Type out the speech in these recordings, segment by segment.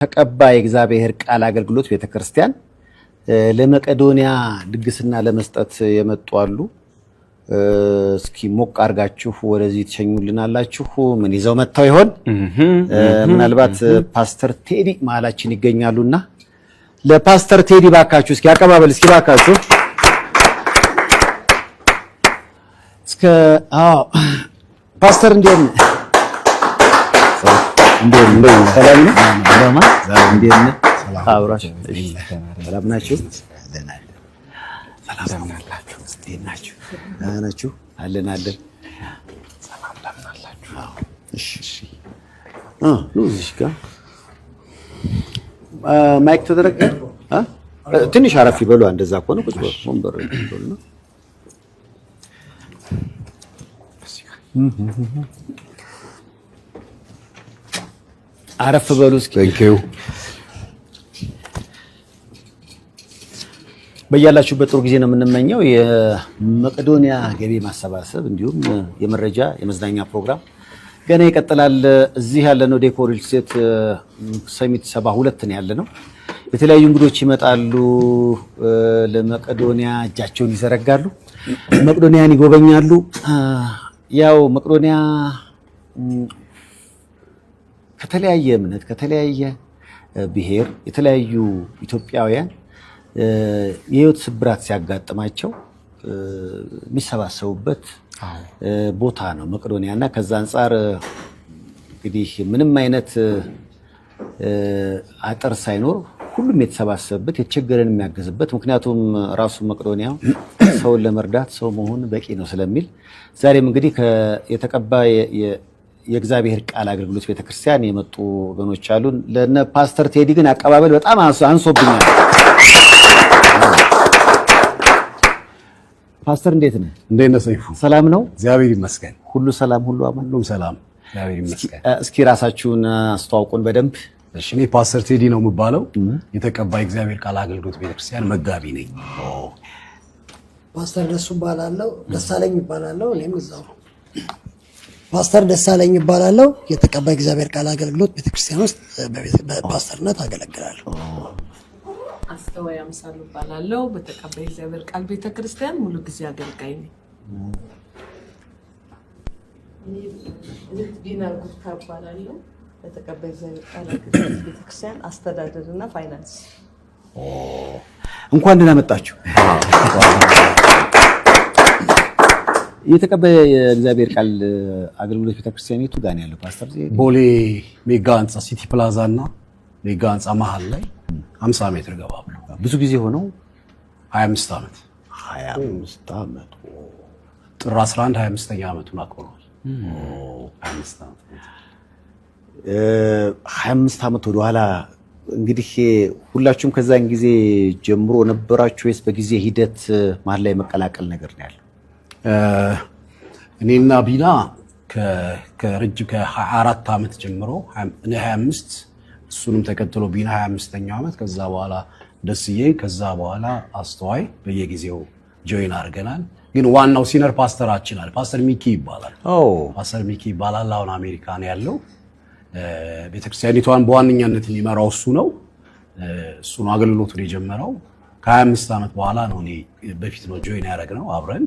ተቀባይ እግዚአብሔር ቃል አገልግሎት ቤተክርስቲያን ለመቄዶንያ ድግስና ለመስጠት የመጡ አሉ። እስኪ ሞቅ አርጋችሁ ወደዚህ ተሸኙልናላችሁ። ምን ይዘው መጣው ይሆን? ምናልባት ፓስተር ቴዲ ማላችን ይገኛሉና ለፓስተር ቴዲ ባካችሁ እስኪ አቀባበል እስኪ ባካችሁ እስከ ፓስተር እንዴት ነህ? ሰላም ነው? ሰላም ናችሁ? ሰላም ናችሁ? እንዴት ናችሁ? ናችሁ? አለን ሰላም ላምናላችሁ። እሺ ነው እዚህ ጋር ማይክ ተደረገ። ትንሽ አረፍ ይበሉ። እንደዛ ከሆነ ቁጭ በሉ ወንበር ይበሉና አረፍ በሉ እስኪ። ቴንኪው። በያላችሁበት ጥሩ ጊዜ ነው የምንመኘው። የመቄዶንያ ገቢ ማሰባሰብ እንዲሁም የመረጃ የመዝናኛ ፕሮግራም ገና ይቀጥላል። እዚህ ያለነው ዴኮር ሪል ስቴት ሰሚት 72 ነው ያለነው። የተለያዩ እንግዶች ይመጣሉ። ለመቄዶንያ እጃቸውን ይዘረጋሉ፣ መቄዶንያን ይጎበኛሉ። ያው መቄዶንያ ከተለያየ እምነት ከተለያየ ብሔር የተለያዩ ኢትዮጵያውያን የህይወት ስብራት ሲያጋጥማቸው የሚሰባሰቡበት ቦታ ነው መቄዶንያና ከዛ አንፃር እንግዲህ ምንም አይነት አጥር ሳይኖር ሁሉም የተሰባሰበበት የተቸገረን የሚያገዝበት ምክንያቱም ራሱ መቄዶንያ ሰውን ለመርዳት ሰው መሆን በቂ ነው ስለሚል ዛሬም እንግዲህ የተቀባይ የእግዚአብሔር ቃል አገልግሎት ቤተክርስቲያን የመጡ ወገኖች አሉ። ለነ ፓስተር ቴዲ ግን አቀባበል በጣም አንሶብኛል። ፓስተር እንዴት ነህ? እንዴት ነህ ሰይፉ? ሰላም ነው? እግዚአብሔር ይመስገን። ሁሉ ሰላም፣ ሁሉ አማን፣ ሁሉም ሰላም፣ እግዚአብሔር ይመስገን። እስኪ ራሳችሁን አስተዋውቁን በደንብ። እሺ፣ እኔ ፓስተር ቴዲ ነው የምባለው። የተቀባይ እግዚአብሔር ቃል አገልግሎት ቤተክርስቲያን መጋቢ ነኝ። ፓስተር ደሱ እባላለሁ። ደሳለኝ እባላለሁ። እኔም እዛው ፓስተር ደሳለኝ እባላለሁ። የተቀባይ እግዚአብሔር ቃል አገልግሎት ቤተክርስቲያን ውስጥ በፓስተርነት አገለግላለሁ። አስተዋይ አምሳሉ እባላለሁ። በተቀባይ እግዚአብሔር ቃል ቤተክርስቲያን ሙሉ ጊዜ አገልጋይ ነኝ። እኔ ዲና ጉርታ እባላለሁ። በተቀባይ እግዚአብሔር ቃል አገልግሎት ቤተክርስቲያን አስተዳደርና ፋይናንስ። እንኳን ደህና መጣችሁ። የተቀባይ የእግዚአብሔር ቃል አገልግሎት ቤተክርስቲያን የቱ ጋር ነው ያለው ፓስተር? ቦሌ ሜጋ ህንጻ ሲቲ ፕላዛ እና ሜጋ ህንጻ መሃል ላይ 50 ሜትር ገባ ብሎ። ብዙ ጊዜ ሆነው 25 ዓመት 25 ዓመት ጥር 11 25ኛ ዓመቱን አክብሯል። 25 ዓመት ወደ ኋላ እንግዲህ ሁላችሁም ከዛን ጊዜ ጀምሮ ነበራችሁ ወይስ በጊዜ ሂደት መሀል ላይ መቀላቀል ነገር ነው ያለው? እኔና ቢና ከረጅም ከ24 ዓመት ጀምሮ እኔ 25 እሱንም ተከትሎ ቢና 25ኛው ዓመት ከዛ በኋላ ደስዬ ከዛ በኋላ አስተዋይ በየጊዜው ጆይን አድርገናል። ግን ዋናው ሲነር ፓስተራችን አለ ፓስተር ሚኪ ይባላል። ፓስተር ሚኪ ይባላል። አሁን አሜሪካ ነው ያለው። ቤተክርስቲያኒቷን በዋነኛነት የሚመራው እሱ ነው። እሱ ነው አገልግሎቱን የጀመረው። ከ25 ዓመት በኋላ ነው እኔ በፊት ነው ጆይን ያደረግነው አብረን።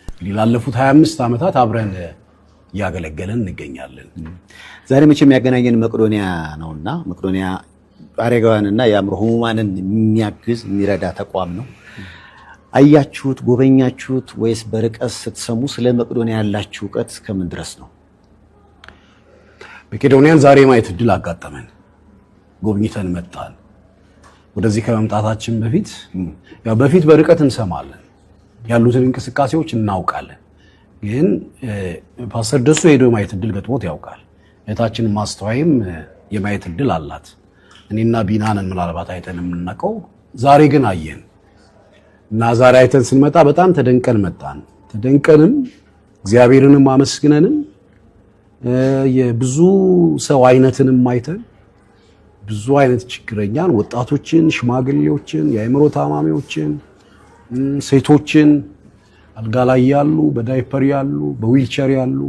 እንግዲህ ላለፉት 25 ዓመታት አብረን እያገለገለን እንገኛለን። ዛሬ መቼም የሚያገናኘን መቄዶንያ ነውና መቄዶንያ አረጋውያንና የአእምሮ ህሙማንን የሚያግዝ የሚረዳ ተቋም ነው። አያችሁት፣ ጎበኛችሁት ወይስ በርቀት ስትሰሙ ስለ መቄዶንያ ያላችሁ ዕውቀት እስከምን ድረስ ነው? መቄዶንያን ዛሬ ማየት እድል አጋጠመን። ጎብኝተን መጣን። ወደዚህ ከመምጣታችን በፊት በርቀት እንሰማለን፣ ያሉትን እንቅስቃሴዎች እናውቃለን። ግን ፓስተር ደሱ ሄዶ የማየት እድል ገጥሞት ያውቃል። እህታችን ማስተዋይም የማየት እድል አላት። እኔና ቢናንን ምናልባት አይተን የምናውቀው ዛሬ ግን አየን እና ዛሬ አይተን ስንመጣ በጣም ተደንቀን መጣን። ተደንቀንም እግዚአብሔርንም አመስግነንም የብዙ ሰው አይነትንም አይተን ብዙ አይነት ችግረኛን፣ ወጣቶችን፣ ሽማግሌዎችን፣ የአእምሮ ታማሚዎችን፣ ሴቶችን አልጋ ላይ ያሉ፣ በዳይፐር ያሉ፣ በዊልቸር ያሉ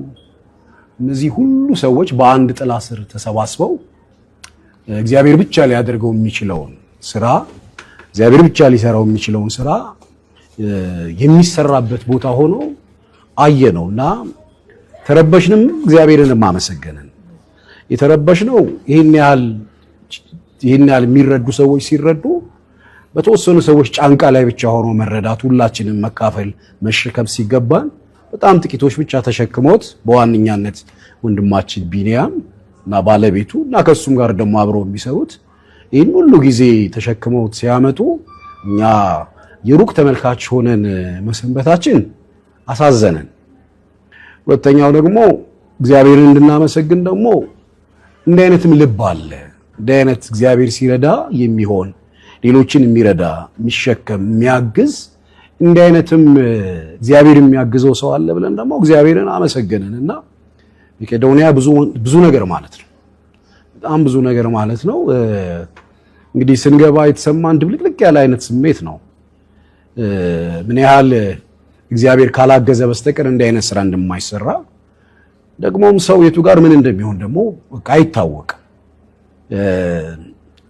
እነዚህ ሁሉ ሰዎች በአንድ ጥላ ስር ተሰባስበው እግዚአብሔር ብቻ ሊያደርገው የሚችለውን ስራ እግዚአብሔር ብቻ ሊሰራው የሚችለውን ስራ የሚሰራበት ቦታ ሆኖ አየነውና ተረበሽንም እግዚአብሔርን ማመሰገንን። የተረበሽነው ይሄን ያህል የሚረዱ ሰዎች ሲረዱ በተወሰኑ ሰዎች ጫንቃ ላይ ብቻ ሆኖ መረዳት ሁላችንም መካፈል መሸከም ሲገባን በጣም ጥቂቶች ብቻ ተሸክሞት በዋነኛነት ወንድማችን ቢኒያም እና ባለቤቱ እና ከሱም ጋር ደግሞ አብረው የሚሰሩት ይህን ሁሉ ጊዜ ተሸክመውት ሲያመጡ እኛ የሩቅ ተመልካች ሆነን መሰንበታችን አሳዘነን። ሁለተኛው ደግሞ እግዚአብሔርን እንድናመሰግን ደግሞ እንዲህ አይነትም ልብ አለ። እንዲህ አይነት እግዚአብሔር ሲረዳ የሚሆን ሌሎችን የሚረዳ የሚሸከም የሚያግዝ እንዲህ አይነትም እግዚአብሔር የሚያግዘው ሰው አለ ብለን ደግሞ እግዚአብሔርን አመሰገንንና መቄዶንያ ብዙ ነገር ማለት ነው። በጣም ብዙ ነገር ማለት ነው። እንግዲህ ስንገባ የተሰማን ድብልቅልቅ ያለ አይነት ስሜት ነው። ምን ያህል እግዚአብሔር ካላገዘ በስተቀር እንዲህ አይነት ስራ እንደማይሰራ ደግሞም ሰው የቱ ጋር ምን እንደሚሆን ደግሞ አይታወቅም።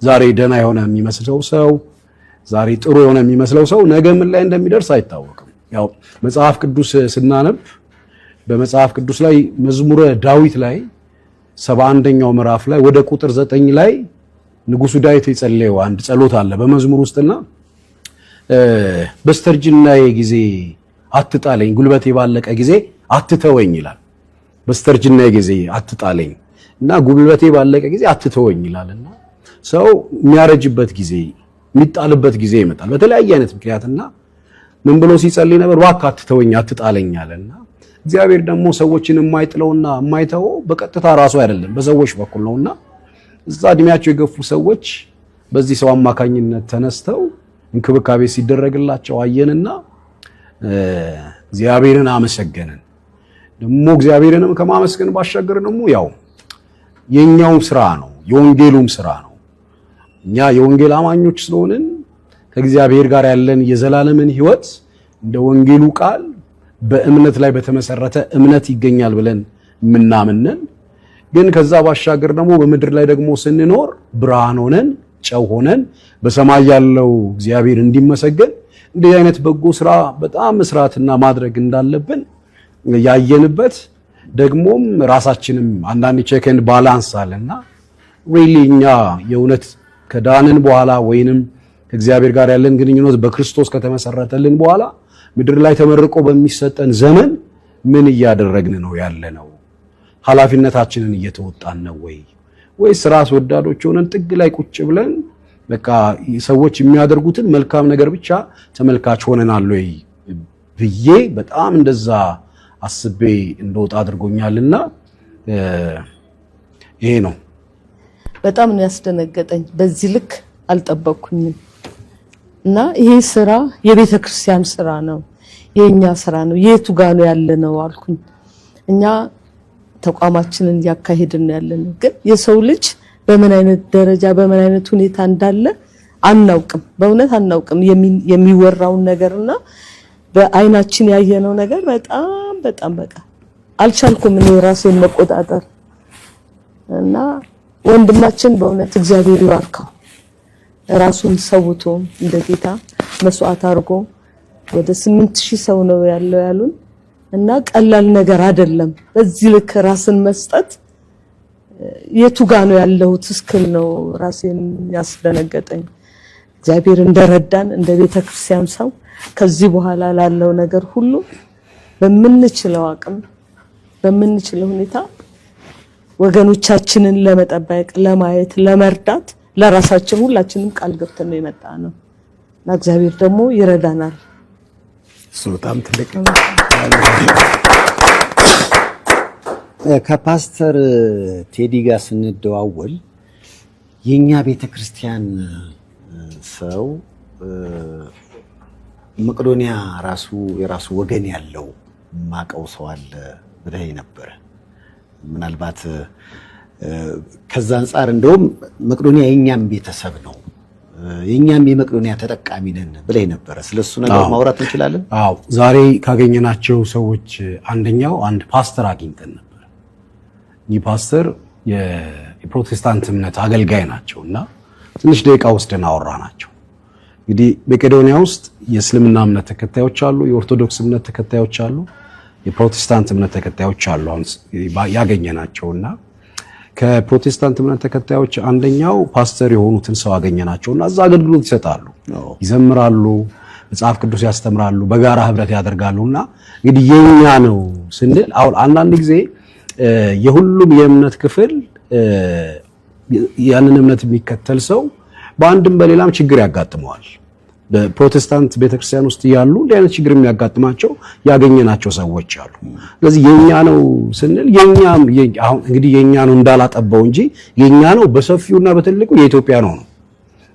ዛሬ ደህና የሆነ የሚመስለው ሰው ዛሬ ጥሩ የሆነ የሚመስለው ሰው ነገ ምን ላይ እንደሚደርስ አይታወቅም። ያው መጽሐፍ ቅዱስ ስናነብ በመጽሐፍ ቅዱስ ላይ መዝሙረ ዳዊት ላይ 71ኛው ምዕራፍ ላይ ወደ ቁጥር 9 ላይ ንጉሱ ዳዊት የጸለየው አንድ ጸሎት አለ በመዝሙር ውስጥና በስተርጅናዬ ጊዜ አትጣለኝ፣ ጉልበቴ ባለቀ ጊዜ አትተወኝ ይላል። በስተርጅናዬ ጊዜ አትጣለኝ እና ጉልበቴ ባለቀ ጊዜ አትተወኝ ይላልና ሰው የሚያረጅበት ጊዜ የሚጣልበት ጊዜ ይመጣል በተለያየ አይነት ምክንያትና ምን ብሎ ሲጸልይ ነበር? እባክህ አትተወኝ አትጣለኝ አለና እግዚአብሔር ደግሞ ሰዎችን የማይጥለውና የማይተወው በቀጥታ ራሱ አይደለም በሰዎች በኩል ነውና እዛ እድሜያቸው የገፉ ሰዎች በዚህ ሰው አማካኝነት ተነስተው እንክብካቤ ሲደረግላቸው አየንና እግዚአብሔርን አመሰገንን። ደግሞ እግዚአብሔርንም ከማመስገን ባሻገር ደግሞ ያው የኛው ስራ ነው የወንጌሉም ስራ ነው። እኛ የወንጌል አማኞች ስለሆንን ከእግዚአብሔር ጋር ያለን የዘላለምን ሕይወት እንደ ወንጌሉ ቃል በእምነት ላይ በተመሰረተ እምነት ይገኛል ብለን ምናምነን ግን ከዛ ባሻገር ደግሞ በምድር ላይ ደግሞ ስንኖር ብርሃን ሆነን ጨው ሆነን በሰማይ ያለው እግዚአብሔር እንዲመሰገን እንዲህ አይነት በጎ ስራ በጣም መስራትና ማድረግ እንዳለብን ያየንበት ደግሞም ራሳችንም አንዳንድ ቼክ ኤንድ ባላንስ አለና ሪሊ እኛ የእውነት ከዳንን በኋላ ወይንም ከእግዚአብሔር ጋር ያለን ግንኙነት በክርስቶስ ከተመሰረተልን በኋላ ምድር ላይ ተመርቆ በሚሰጠን ዘመን ምን እያደረግን ነው ያለነው? ኃላፊነታችንን እየተወጣን ነው ወይስ ራስ ወዳዶች ሆነን ጥግ ላይ ቁጭ ብለን በቃ ሰዎች የሚያደርጉትን መልካም ነገር ብቻ ተመልካች ሆነናል ወይ ብዬ በጣም እንደዛ አስቤ እንደወጣ አድርጎኛልና ይሄ ነው በጣም ነው ያስደነገጠኝ። በዚህ ልክ አልጠበቅኩኝም እና ይሄ ስራ የቤተ ክርስቲያን ስራ ነው፣ የኛ ስራ ነው፣ የቱ ጋር ነው ያለነው አልኩኝ። እኛ ተቋማችንን ያካሄድን ነው ያለነው፣ ግን የሰው ልጅ በምን አይነት ደረጃ በምን አይነት ሁኔታ እንዳለ አናውቅም፣ በእውነት አናውቅም። የሚወራውን ነገርና በአይናችን ያየነው ነገር በጣም በቃ አልቻልኩም እኔ ራሴን መቆጣጠር እና ወንድማችን በእውነት እግዚአብሔር ይባርከው ራሱን ሰውቶ እንደ ጌታ መስዋዕት አድርጎ ወደ 8000 ሰው ነው ያለው ያሉን እና ቀላል ነገር አይደለም። በዚህ ልክ ራስን መስጠት የቱ ጋር ነው ያለሁት እስክል ነው ራሴን ያስደነገጠኝ። እግዚአብሔር እንደረዳን እንደ ቤተ ክርስቲያን ሰው ከዚህ በኋላ ላለው ነገር ሁሉ በምንችለው አቅም በምንችለው ሁኔታ ወገኖቻችንን ለመጠበቅ ለማየት ለመርዳት ለራሳችን ሁላችንም ቃል ገብተን ነው የመጣ ነው እና እግዚአብሔር ደግሞ ይረዳናል። በጣም ትልቅ ከፓስተር ቴዲ ጋር ስንደዋወል የኛ ቤተክርስቲያን ሰው መቄዶንያ የራሱ ወገን ያለው ማቀው ሰው አለ ብለህ ነበር። ምናልባት ከዛ አንፃር እንደውም መቄዶንያ የኛም ቤተሰብ ነው የኛም የመቄዶንያ ተጠቃሚ ነን ብለህ ነበር። ስለሱ ነገር ማውራት እንችላለን? አዎ፣ ዛሬ ካገኘናቸው ሰዎች አንደኛው አንድ ፓስተር አግኝተን ነበር። ይህ ፓስተር የፕሮቴስታንት እምነት አገልጋይ ናቸውና ትንሽ ደቂቃ ወስደን አወራናቸው። እንግዲህ መቄዶንያ ውስጥ የእስልምና እምነት ተከታዮች አሉ፣ የኦርቶዶክስ እምነት ተከታዮች አሉ፣ የፕሮቴስታንት እምነት ተከታዮች አሉ አሁን ያገኘናቸውና ከፕሮቴስታንት እምነት ተከታዮች አንደኛው ፓስተር የሆኑትን ሰው አገኘናቸውና እዛ አገልግሎት ይሰጣሉ፣ ይዘምራሉ፣ መጽሐፍ ቅዱስ ያስተምራሉ፣ በጋራ ህብረት ያደርጋሉና እንግዲህ የኛ ነው ስንል አሁን አንዳንድ ጊዜ የሁሉም የእምነት ክፍል ያንን እምነት የሚከተል ሰው በአንድም በሌላም ችግር ያጋጥመዋል። በፕሮቴስታንት ቤተክርስቲያን ውስጥ ያሉ እንዲህ አይነት ችግር የሚያጋጥማቸው ያገኘናቸው ሰዎች አሉ። ስለዚህ የኛ ነው ስንል የኛም አሁን እንግዲህ የኛ ነው እንዳላጠባው እንጂ የኛ ነው በሰፊውና በትልቁ የኢትዮጵያ ነው።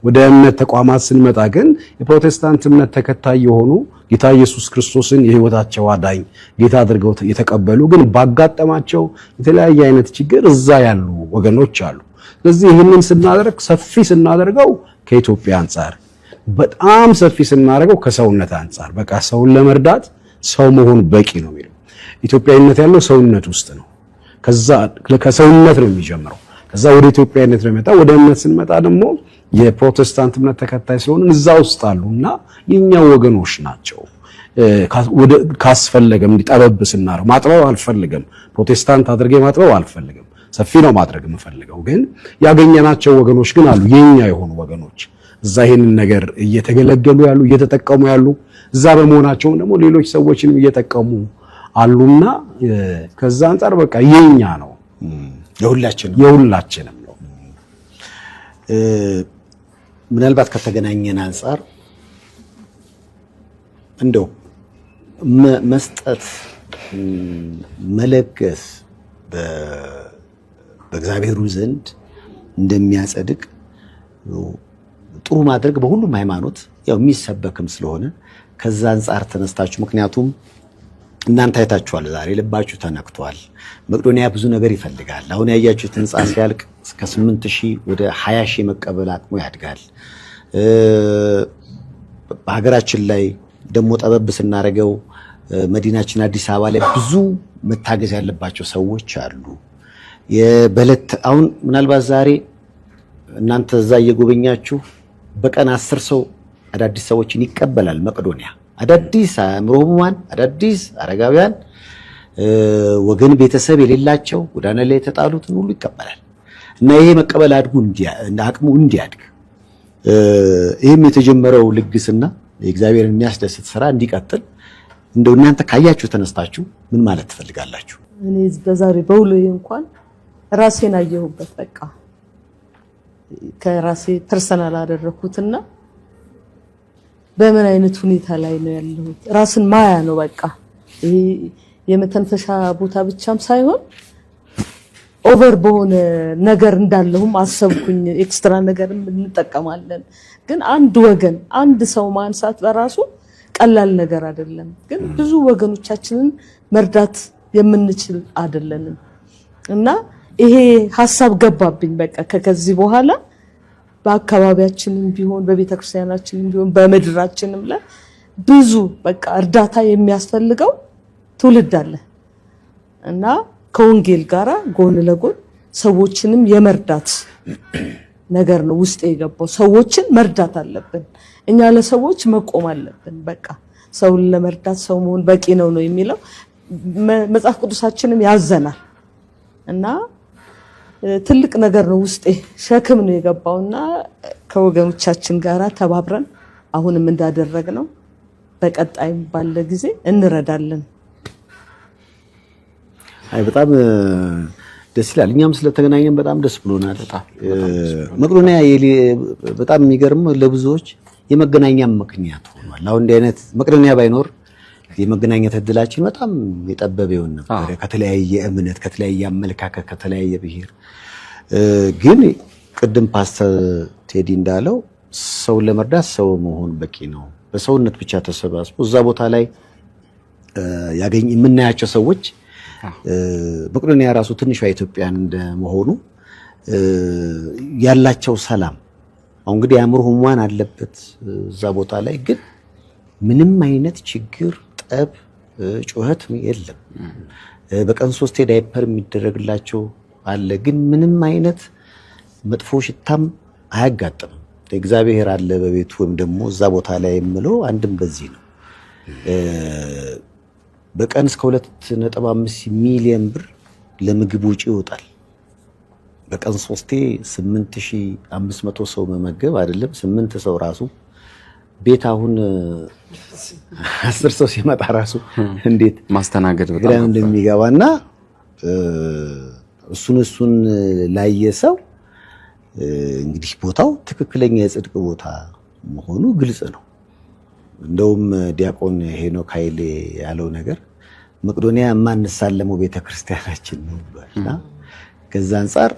ወደ እምነት ተቋማት ስንመጣ ግን የፕሮቴስታንት እምነት ተከታይ የሆኑ ጌታ ኢየሱስ ክርስቶስን የህይወታቸው አዳኝ ጌታ አድርገው የተቀበሉ ግን ባጋጠማቸው የተለያየ አይነት ችግር እዛ ያሉ ወገኖች አሉ። ስለዚህ ይህንን ስናደርግ ሰፊ ስናደርገው ከኢትዮጵያ አንጻር በጣም ሰፊ ስናደርገው ከሰውነት አንጻር በቃ ሰውን ለመርዳት ሰው መሆን በቂ ነው የሚለው ኢትዮጵያዊነት ያለው ሰውነት ውስጥ ነው። ከሰውነት ነው የሚጀምረው። ከዛ ወደ ኢትዮጵያዊነት ነው የሚመጣው። ወደ እምነት ስንመጣ ደግሞ የፕሮቴስታንት እምነት ተከታይ ስለሆነ እዛ ውስጥ አሉና የኛው ወገኖች ናቸው። ካስፈለገም እንዲጠበብ ስናረው ማጥበብ አልፈልግም፣ ፕሮቴስታንት አድርጌ ማጥበብ አልፈልግም፣ ሰፊ ነው ማድረግ የምፈልገው። ግን ያገኘናቸው ወገኖች ግን አሉ፣ የኛ የሆኑ ወገኖች እዛ ይሄንን ነገር እየተገለገሉ ያሉ እየተጠቀሙ ያሉ እዛ በመሆናቸው ደግሞ ሌሎች ሰዎችንም እየጠቀሙ አሉና ከዛ አንፃር በቃ የኛ ነው የሁላችንም ነው። ምናልባት ከተገናኘን አንፃር እንደው መስጠት መለገስ በእግዚአብሔሩ ዘንድ እንደሚያጸድቅ ጥሩ ማድረግ በሁሉም ሃይማኖት ያው የሚሰበክም ስለሆነ ከዛ አንፃር ተነስታችሁ ምክንያቱም እናንተ አይታችኋል፣ ዛሬ ልባችሁ ተነክቷል። መቄዶንያ ብዙ ነገር ይፈልጋል። አሁን ያያችሁት ህንጻ ሲያልቅ እስከ 8000 ወደ 20000 መቀበል አቅሙ ያድጋል። በሀገራችን ላይ ደግሞ ጠበብ ስናረገው መዲናችን አዲስ አበባ ላይ ብዙ መታገዝ ያለባቸው ሰዎች አሉ። የበለት አሁን ምናልባት ዛሬ እናንተ እዛ እየጎበኛችሁ በቀን 10 ሰው አዳዲስ ሰዎችን ይቀበላል መቄዶንያ። አዳዲስ አእምሮ ህሙማን፣ አዳዲስ አረጋውያን፣ ወገን ቤተሰብ የሌላቸው ጎዳና ላይ የተጣሉትን ሁሉ ይቀበላል እና ይሄ መቀበል አቅሙ እንዲያድግ ይህም የተጀመረው ልግስና የእግዚአብሔርን የሚያስደስት ስራ እንዲቀጥል እንደው እናንተ ካያችሁ ተነስታችሁ ምን ማለት ትፈልጋላችሁ? እኔ በዛሬ በውሎዬ እንኳን ራሴን አየሁበት። በቃ ከራሴ ፐርሰናል አደረኩትና በምን አይነት ሁኔታ ላይ ነው ያለሁት ራስን ማያ ነው። በቃ ይሄ የመተንፈሻ ቦታ ብቻም ሳይሆን ኦቨር በሆነ ነገር እንዳለሁም አሰብኩኝ። ኤክስትራ ነገር እንጠቀማለን፣ ግን አንድ ወገን አንድ ሰው ማንሳት በራሱ ቀላል ነገር አይደለም። ግን ብዙ ወገኖቻችንን መርዳት የምንችል አይደለንም እና ይሄ ሐሳብ ገባብኝ። በቃ ከዚህ በኋላ በአካባቢያችንም ቢሆን በቤተክርስቲያናችንም ቢሆን በምድራችንም ላይ ብዙ በቃ እርዳታ የሚያስፈልገው ትውልድ አለ እና ከወንጌል ጋራ ጎን ለጎን ሰዎችንም የመርዳት ነገር ነው ውስጥ የገባው። ሰዎችን መርዳት አለብን፣ እኛ ለሰዎች መቆም አለብን። በቃ ሰውን ለመርዳት ሰው መሆን በቂ ነው የሚለው መጽሐፍ ቅዱሳችንም ያዘናል እና ትልቅ ነገር ነው ውስጤ ሸክም ነው የገባውና ከወገኖቻችን ጋራ ተባብረን አሁንም እንዳደረግነው በቀጣይም ባለ ጊዜ እንረዳለን። አይ በጣም ደስ ይላል። እኛም ስለተገናኘን በጣም ደስ ብሎናል። መቄዶንያ በጣም የሚገርም ለብዙዎች የመገናኛ ምክንያት ሆኗል። አሁን እንዲህ አይነት መቄዶንያ ባይኖር የመገናኘት እድላችን በጣም የጠበበ ይሆን ነበር። ከተለያየ እምነት፣ ከተለያየ አመለካከት፣ ከተለያየ ብሔር ግን ቅድም ፓስተር ቴዲ እንዳለው ሰውን ለመርዳት ሰው መሆን በቂ ነው። በሰውነት ብቻ ተሰባስቦ እዛ ቦታ ላይ የምናያቸው ሰዎች መቄዶንያ ራሱ ትንሿ ኢትዮጵያን እንደመሆኑ ያላቸው ሰላም አሁን እንግዲህ አእምሮ ህሙማን አለበት እዛ ቦታ ላይ ግን ምንም አይነት ችግር፣ ጠብ፣ ጩኸት የለም። በቀን 3 ዳይፐር የሚደረግላቸው አለ ግን ምንም አይነት መጥፎ ሽታም አያጋጥምም። እግዚአብሔር አለ በቤቱ ወይም ደግሞ እዛ ቦታ ላይ የምለው አንድም በዚህ ነው። በቀን እስከ 2.5 ሚሊዮን ብር ለምግብ ውጪ ይወጣል። በቀን 8500 ሰው መመገብ አይደለም 8 ሰው ራሱ ቤት አሁን 10 ሰው ሲመጣ ራሱ እንዴት ማስተናገድ በጣም እንደሚገባና እሱን ላየ ሰው እንግዲህ ቦታው ትክክለኛ የጽድቅ ቦታ መሆኑ ግልጽ ነው። እንደውም ዲያቆን ሄኖክ ኃይሌ ያለው ነገር መቄዶንያ የማንሳለመው ቤተክርስቲያናችን ነው ብሏልና ከዛ አንፃር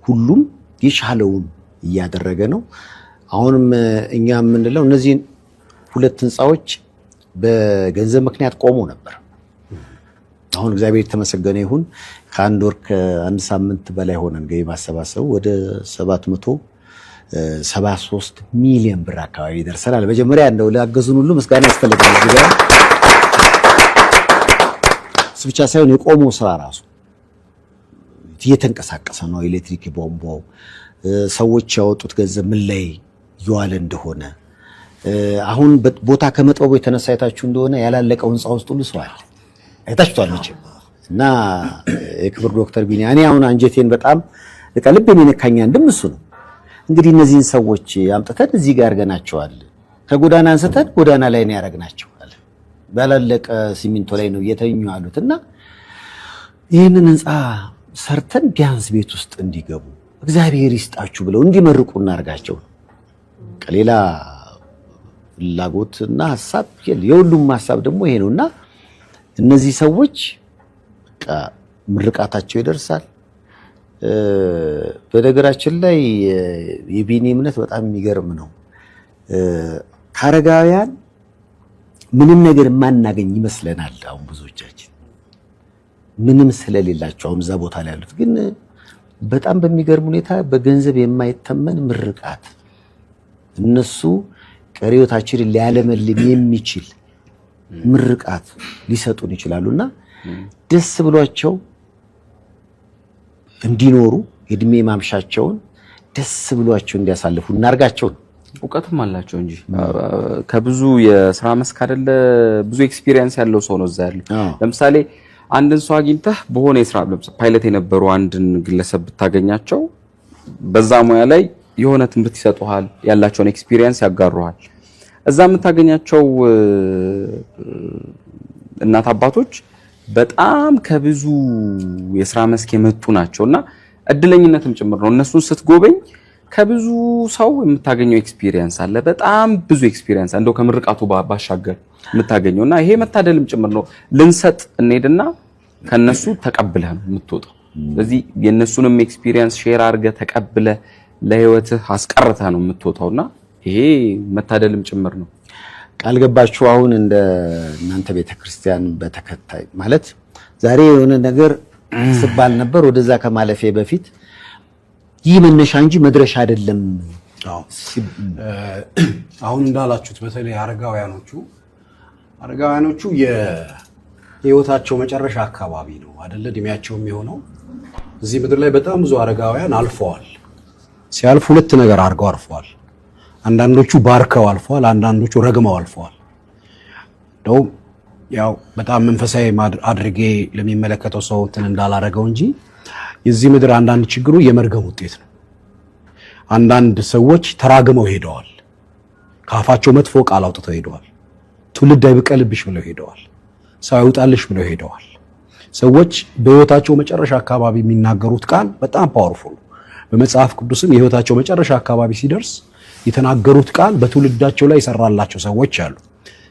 ሁሉም የሻለውን እያደረገ ነው። አሁንም እኛ የምንለው እነዚህ ሁለት ህንጻዎች በገንዘብ ምክንያት ቆሞ ነበር። አሁን እግዚአብሔር የተመሰገነ ይሁን ከአንድ ወር ከአንድ ሳምንት በላይ ሆነን ገቢ ማሰባሰቡ ወደ 773 ሚሊዮን ብር አካባቢ ደርሰናል። መጀመሪያ እንደው ላገዙን ሁሉ ምስጋና ያስፈልጋል። እሱ ብቻ ሳይሆን የቆመው ስራ ራሱ እየተንቀሳቀሰ ነው። ኤሌክትሪክ ቦምባው ሰዎች ያወጡት ገንዘብ ምን ላይ ይዋል እንደሆነ አሁን ቦታ ከመጥበቡ የተነሳ አይታችሁ እንደሆነ ያላለቀው ህንጻ ውስጥ ሁሉ ሰው አለ። አይታችኋል መቼም እና የክብር ዶክተር ቢኒያ እኔ አሁን አንጀቴን በጣም ልቤን የነካኝ አንድም እሱ ነው። እንግዲህ እነዚህን ሰዎች አምጥተን እዚህ ጋር አድርገናቸዋል። ከጎዳና አንስተን ጎዳና ላይ ነው ያደረግናቸዋል። ባላለቀ ሲሚንቶ ላይ ነው እየተኙ ያሉትና ይህንን ህንጻ ሰርተን ቢያንስ ቤት ውስጥ እንዲገቡ እግዚአብሔር ይስጣችሁ ብለው እንዲመርቁ እናርጋቸው። ከሌላ ፍላጎትና ሐሳብ የሁሉም ሐሳብ ደግሞ ይሄ ነውና እነዚህ ሰዎች ምርቃታቸው ይደርሳል። በነገራችን ላይ የቢኒ እምነት በጣም የሚገርም ነው። ከአረጋውያን ምንም ነገር የማናገኝ ይመስለናል። አሁን ብዙዎቻችን ምንም ስለሌላቸው አሁን እዛ ቦታ ላይ ያሉት ግን በጣም በሚገርም ሁኔታ በገንዘብ የማይተመን ምርቃት እነሱ ቀሪዎታችንን ሊያለመልም የሚችል ምርቃት ሊሰጡን ይችላሉና ደስ ብሏቸው እንዲኖሩ እድሜ ማምሻቸውን ደስ ብሏቸው እንዲያሳልፉ እናርጋቸው። እውቀትም አላቸው እንጂ ከብዙ የሥራ መስክ አይደለ ብዙ ኤክስፒሪየንስ ያለው ሰው ነው እዛ ያለው። ለምሳሌ አንድን ሰው አግኝተህ በሆነ የሥራ ፓይለት የነበሩ አንድን ግለሰብ ብታገኛቸው በዛ ሙያ ላይ የሆነ ትምህርት ይሰጡሃል፣ ያላቸውን ኤክስፒሪየንስ ያጋሩሃል። እዛ የምታገኛቸው እናት አባቶች በጣም ከብዙ የሥራ መስክ የመጡ ናቸውና እድለኝነትም ጭምር ነው። እነሱን ስትጎበኝ ከብዙ ሰው የምታገኘው ኤክስፒሪየንስ አለ፣ በጣም ብዙ ኤክስፒሪየንስ እንደው ከምርቃቱ ባሻገር የምታገኘውና ይሄ መታደልም ጭምር ነው። ልንሰጥ እንሄድና ከነሱ ተቀብለህ ነው የምትወጣው። ስለዚህ የነሱንም ኤክስፒሪየንስ ሼር አድርገህ ተቀብለህ ለህይወትህ አስቀርተህ ነው የምትወጣውና ይሄ መታደልም ጭምር ነው። ቃል ገባችሁ። አሁን እንደ እናንተ ቤተክርስቲያን በተከታይ ማለት ዛሬ የሆነ ነገር ስባል ነበር። ወደዛ ከማለፌ በፊት ይህ መነሻ እንጂ መድረሻ አይደለም። አሁን እንዳላችሁት በተለይ አረጋውያኖቹ የህይወታቸው መጨረሻ አካባቢ ነው አይደለ እድሜያቸው የሚሆነው። እዚህ ምድር ላይ በጣም ብዙ አረጋውያን አልፈዋል። ሲያልፉ ሁለት ነገር አድርገው አልፈዋል። አንዳንዶቹ ባርከው አልፈዋል፣ አንዳንዶቹ ረግመው አልፈዋል። ያው በጣም መንፈሳዊ አድርጌ ለሚመለከተው ሰው እንትን እንዳላረገው እንጂ የዚህ ምድር አንዳንድ ችግሩ የመርገም ውጤት ነው። አንዳንድ ሰዎች ተራግመው ሄደዋል። ካፋቸው መጥፎ ቃል አውጥተው ሄደዋል። ትውልድ አይብቀልብሽ ብለው ሄደዋል። ሰው አይውጣልሽ ብለው ሄደዋል። ሰዎች በህይወታቸው መጨረሻ አካባቢ የሚናገሩት ቃል በጣም ፓወርፉል። በመጽሐፍ ቅዱስም የህይወታቸው መጨረሻ አካባቢ ሲደርስ የተናገሩት ቃል በትውልዳቸው ላይ ይሰራላቸው ሰዎች አሉ።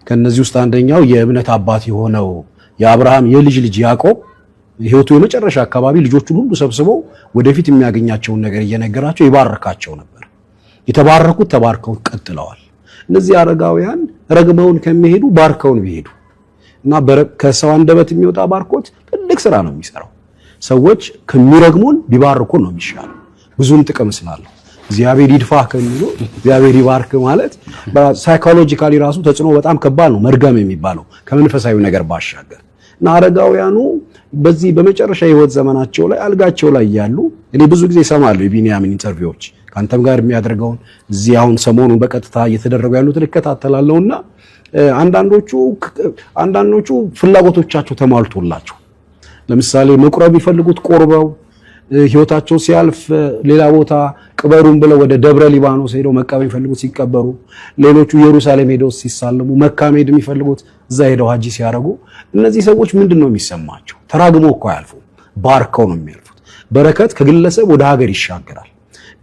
ከነዚህ ውስጥ አንደኛው የእምነት አባት የሆነው የአብርሃም የልጅ ልጅ ያዕቆብ ህይወቱ የመጨረሻ አካባቢ ልጆቹን ሁሉ ሰብስበው ወደፊት የሚያገኛቸውን ነገር እየነገራቸው ይባርካቸው ነበር። የተባረኩት ተባርከው ቀጥለዋል። እነዚህ አረጋውያን ረግመውን ከሚሄዱ ባርከውን ቢሄዱ እና ከሰው አንደበት የሚወጣ ባርኮት ትልቅ ስራ ነው የሚሰራው። ሰዎች ከሚረግሙን ቢባርኩን ነው የሚሻለው። ብዙም ጥቅም ስላለው እግዚአብሔር ይድፋህ ከሚሉ እግዚአብሔር ይባርክ ማለት ሳይኮሎጂካሊ ራሱ ተጽዕኖ በጣም ከባድ ነው። መርገም የሚባለው ከመንፈሳዊ ነገር ባሻገር እና አረጋውያኑ በዚህ በመጨረሻ የህይወት ዘመናቸው ላይ አልጋቸው ላይ ያሉ እኔ ብዙ ጊዜ እሰማለሁ የቢንያምን ኢንተርቪዎች ካንተም ጋር የሚያደርገውን እዚህ አሁን ሰሞኑን በቀጥታ እየተደረጉ ያሉትን እከታተላለሁና አንዳንዶቹ ፍላጎቶቻቸው ተሟልቶላቸው ለምሳሌ መቁረብ የሚፈልጉት ቆርበው ህይወታቸው ሲያልፍ ሌላ ቦታ ቅበሩን ብለው ወደ ደብረ ሊባኖስ ሄደው መቃበል የሚፈልጉት ሲቀበሩ፣ ሌሎቹ ኢየሩሳሌም ሄደው ሲሳለሙ፣ መካ መሄድ የሚፈልጉት እዛ ሄደው ሀጂ ሲያረጉ፣ እነዚህ ሰዎች ምንድነው የሚሰማቸው? ተራግሞ እኮ አያልፉ፣ ባርከው ነው የሚያልፉት። በረከት ከግለሰብ ወደ ሀገር ይሻገራል።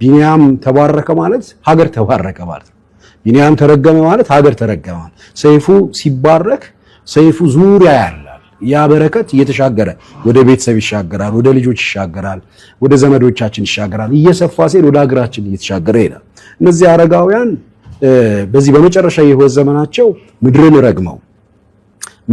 ቢንያም ተባረከ ማለት ሀገር ተባረከ ማለት ነው። ቢንያም ተረገመ ማለት ሀገር ተረገመ ማለት። ሰይፉ ሲባረክ ሰይፉ ዙሪያ ያላል ያ በረከት እየተሻገረ ወደ ቤተሰብ ይሻገራል፣ ወደ ልጆች ይሻገራል፣ ወደ ዘመዶቻችን ይሻገራል። እየሰፋ ሲል ወደ ሀገራችን እየተሻገረ ይላል። እነዚህ አረጋውያን በዚህ በመጨረሻ የህይወት ዘመናቸው ምድርን ረግመው፣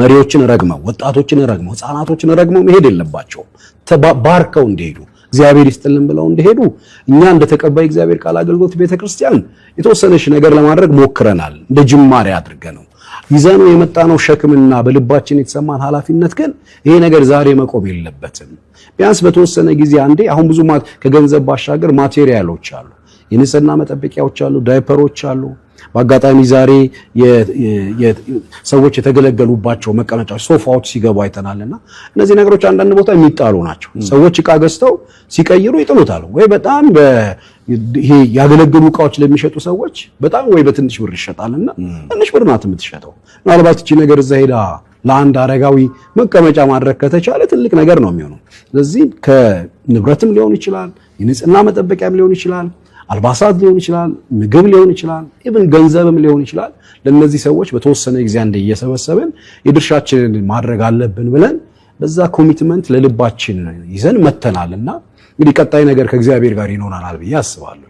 መሪዎችን ረግመው፣ ወጣቶችን ረግመው፣ ህፃናቶችን ረግመው መሄድ የለባቸውም። ተባርከው እንደሄዱ እግዚአብሔር ይስጥልን ብለው እንደሄዱ እኛ እንደ ተቀባይ እግዚአብሔር ቃል አገልግሎት ቤተክርስቲያን የተወሰነች ነገር ለማድረግ ሞክረናል። እንደ ጅማሬ አድርገነው ይዘነው የመጣነው ሸክምና በልባችን የተሰማን ኃላፊነት ግን ይሄ ነገር ዛሬ መቆም የለበትም። ቢያንስ በተወሰነ ጊዜ አንዴ አሁን ብዙ ከገንዘብ ባሻገር ማቴሪያሎች አሉ፣ የንጽህና መጠበቂያዎች አሉ፣ ዳይፐሮች አሉ። በአጋጣሚ ዛሬ ሰዎች የተገለገሉባቸው መቀመጫዎች፣ ሶፋዎች ሲገቡ አይተናልና እነዚህ ነገሮች አንዳንድ ቦታ የሚጣሉ ናቸው። ሰዎች ዕቃ ገዝተው ሲቀይሩ ይጥሉታል። ወይ በጣም ይሄ ያገለገሉ ዕቃዎች ለሚሸጡ ሰዎች በጣም ወይ በትንሽ ብር ይሸጣልና ትንሽ ብር ናት የምትሸጠው። ምናልባት እቺ ነገር እዛ ሄዳ ለአንድ አረጋዊ መቀመጫ ማድረግ ከተቻለ ትልቅ ነገር ነው የሚሆነው። ስለዚህ ከንብረትም ሊሆን ይችላል፣ የንጽህና መጠበቂያም ሊሆን ይችላል፣ አልባሳት ሊሆን ይችላል፣ ምግብ ሊሆን ይችላል፣ ኢቭን ገንዘብም ሊሆን ይችላል። ለነዚህ ሰዎች በተወሰነ ጊዜ አንዴ እየሰበሰብን የድርሻችንን ማድረግ አለብን ብለን በዛ ኮሚትመንት ለልባችን ይዘን መተናልና እንግዲህ ቀጣይ ነገር ከእግዚአብሔር ጋር ይኖራል ብዬ አስባለሁ።